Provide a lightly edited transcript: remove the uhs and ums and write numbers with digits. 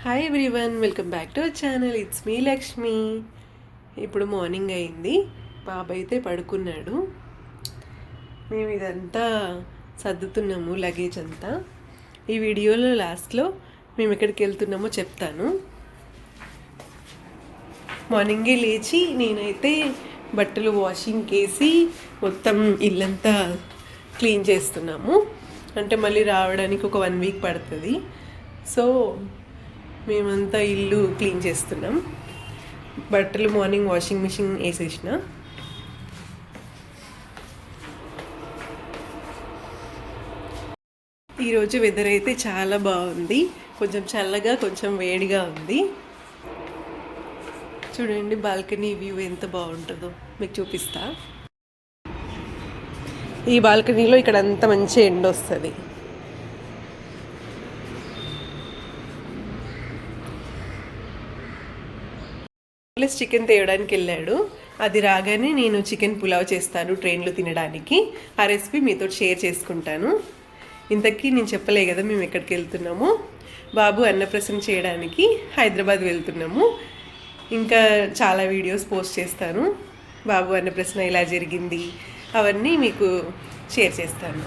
Hi everyone, welcome back to our channel. It's me Lakshmi. ఇప్పుడు morning అయింది, బాబు అయితే పడుకున్నాడు. మేము ఇదంతా సర్దుతున్నాము, లగేజ్ అంతా. ఈ వీడియోలో లాస్ట్లో మేము ఎక్కడికి వెళ్తున్నామో చెప్తాను. మార్నింగే లేచి నేనైతే బట్టలు వాషింగ్కి వేసి మొత్తం ఇల్లంతా క్లీన్ చేస్తున్నాము. అంటే మళ్ళీ రావడానికి ఒక 1 వీక్ పడుతుంది. సో మేమంతా ఇల్లు క్లీన్ చేస్తున్నాం. బట్టలు మార్నింగ్ వాషింగ్ మిషన్ వేసేసిన. ఈరోజు వెదర్ అయితే చాలా బాగుంది. కొంచెం చల్లగా, కొంచెం వేడిగా ఉంది. చూడండి బాల్కనీ వ్యూ ఎంత బాగుంటుందో మీకు చూపిస్తా. ఈ బాల్కనీలో ఇక్కడ అంతా మంచి ఎండ వస్తుంది. చికెన్ తేయడానికి వెళ్ళాడు. అది రాగానే నేను చికెన్ పులావ్ చేస్తాను ట్రైన్లో తినడానికి. ఆ రెసిపీ మీతో షేర్ చేసుకుంటాను. ఇంతకీ నేను చెప్పలే కదా మేము ఎక్కడికి వెళ్తున్నాము. బాబు అన్నప్రసన్న చేయడానికి హైదరాబాద్ వెళ్తున్నాము. ఇంకా చాలా వీడియోస్ పోస్ట్ చేస్తాను. బాబు అన్నప్రసన్న ఎలా జరిగింది అవన్నీ మీకు షేర్ చేస్తాను.